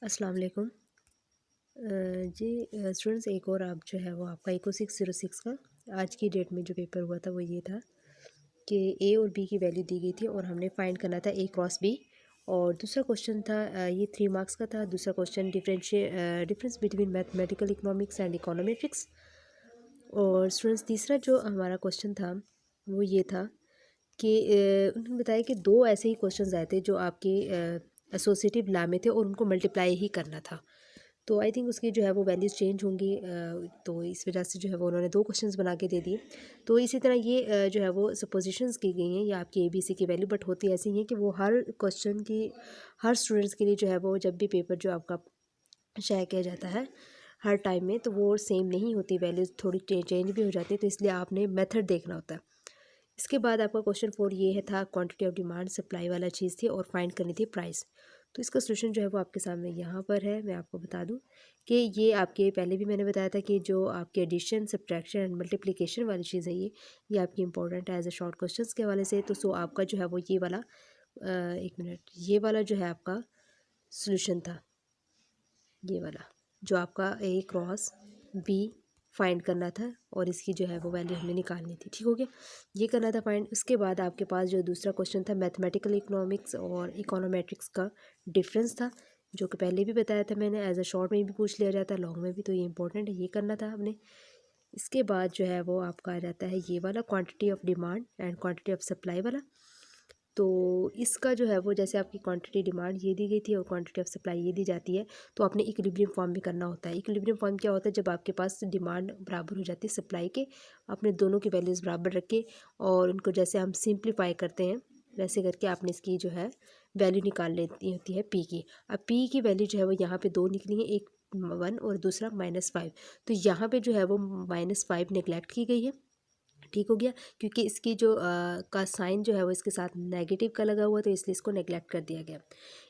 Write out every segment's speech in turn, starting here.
अस्सलाम वालेकुम। जी स्टूडेंट्स, एक और आप जो है वो आपका इको 606 का आज की डेट में जो पेपर हुआ था वो ये था कि ए और बी की वैल्यू दी गई थी और हमने फाइंड करना था ए क्रॉस बी। और दूसरा क्वेश्चन था ये 3 मार्क्स का था। दूसरा question difference between mathematical economics and econometrics. और स्टूडेंट्स तीसरा जो हमारा क्वेश्चन था वो ये था कि उन्होंने बताया कि दो ऐसे ही क्वेश्चंस आए थे जो आपके एसोसिएटिव ला में थे और उनको मल्टीप्लाई ही करना था। तो आई थिंक उसकी जो है वो वैल्यूज़ चेंज होंगी, तो इस वजह से जो है वो उन्होंने दो क्वेश्चंस बना के दे दिए। तो इसी तरह ये जो है वो सपोजिशंस की गई हैं, ये आपकी ABC की वैल्यू, बट होती ऐसी हैं कि वो हर क्वेश्चन की हर स्टूडेंट्स के लिए जो है वो जब भी पेपर जो आपका शेयर किया जाता है हर टाइम में, तो वो सेम नहीं होती, वैल्यूज़ थोड़ी चेंज भी हो जाती है। तो इसलिए आपने मेथड देखना होता है। इसके बाद आपका क्वेश्चन 4 ये है था, क्वांटिटी ऑफ डिमांड सप्लाई वाला चीज़ थी और फाइंड करनी थी प्राइस। तो इसका सोल्यूशन जो है वो आपके सामने यहाँ पर है। मैं आपको बता दूँ कि ये आपके पहले भी मैंने बताया था कि जो आपके एडिशन सब्ट्रैक्शन एंड मल्टीप्लिकेशन वाली चीज़ है ये आपकी इंपॉर्टेंट है एज अ शॉर्ट क्वेश्चंस के हवाले से। तो सो आपका जो है वो ये वाला एक मिनट, ये वाला जो है आपका सोल्यूशन था, ये वाला जो आपका ए क्रॉस बी फाइंड करना था और इसकी जो है वो वैल्यू हमें निकालनी थी। ठीक हो गया, ये करना था फाइंड। उसके बाद आपके पास जो दूसरा क्वेश्चन था मैथमेटिकल इकोनॉमिक्स और इकोनोमेट्रिक्स का डिफरेंस था, जो कि पहले भी बताया था मैंने, एज अ शॉर्ट में भी पूछ लिया जाता है, लॉन्ग में भी। तो ये इंपॉर्टेंट है, ये करना था हमने। इसके बाद जो है वो आपका आ जाता है ये वाला quantity of demand and quantity of supply वाला। तो इसका जो है वो जैसे आपकी क्वांटिटी डिमांड ये दी गई थी और क्वांटिटी ऑफ सप्लाई ये दी जाती है, तो आपने इक्विलिब्रियम फॉर्म भी करना होता है। इक्विलिब्रियम फॉर्म क्या होता है? जब आपके पास डिमांड बराबर हो जाती है सप्लाई के, आपने दोनों की वैल्यूज़ बराबर रखे और उनको जैसे हम सिंप्लीफाई करते हैं वैसे करके आपने इसकी जो है वैल्यू निकाल लेती होती है पी की। अब पी की वैल्यू जो है वो यहाँ पे दो निकली है, एक 1 और दूसरा -5। तो यहाँ पे जो है वो -5 नेगलेक्ट की गई है। ठीक हो गया, क्योंकि इसकी जो का साइन जो है वो इसके साथ नेगेटिव का लगा हुआ, तो इसलिए इसको नेगलेक्ट कर दिया गया।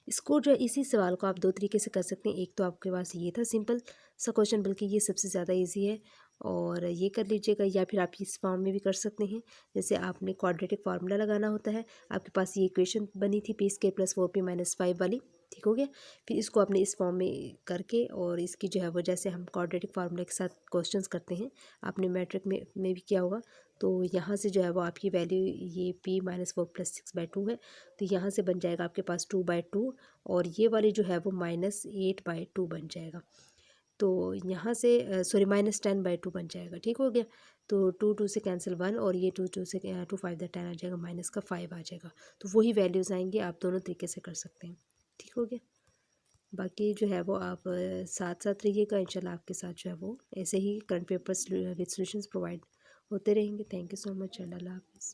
इसको जो है इसी सवाल को आप दो तरीके से कर सकते हैं। एक तो आपके पास ये था सिंपल सा क्वेश्चन, बल्कि ये सबसे ज़्यादा इजी है, और ये कर लीजिएगा। या फिर आप इस फॉर्म में भी कर सकते हैं, जैसे आपने क्वाड्रेटिक फार्मूला लगाना होता है। आपके पास ये इक्वेशन बनी थी p² + 4p - 5 वाली। ठीक हो गया, फिर इसको आपने इस फॉर्म में करके और इसकी जो है वो जैसे हम क्वाड्रेटिक फार्मूला के साथ क्वेश्चंस करते हैं, आपने मैट्रिक में भी किया होगा। तो यहाँ से जो है वो आपकी वैल्यू ये p - 4 + 6/2 है, तो यहाँ से बन जाएगा आपके पास 2/2, और ये वाली जो है वो -8/2 बन जाएगा। तो यहाँ से सॉरी -10/2 बन जाएगा। ठीक हो गया, तो 2 2 से कैंसिल 1, और ये 2 2 से 2 5 10 आ जाएगा, माइनस का 5 आ जाएगा। तो वही वैल्यूज़ आएंगे, आप दोनों तरीके से कर सकते हैं। ठीक हो गया, बाकी जो है वो आप साथ साथ रहिएगा, इंशाल्लाह आपके साथ जो है वो ऐसे ही current papers with solutions provide होते रहेंगे। Thank you so much and अल्लाह हाफिज़।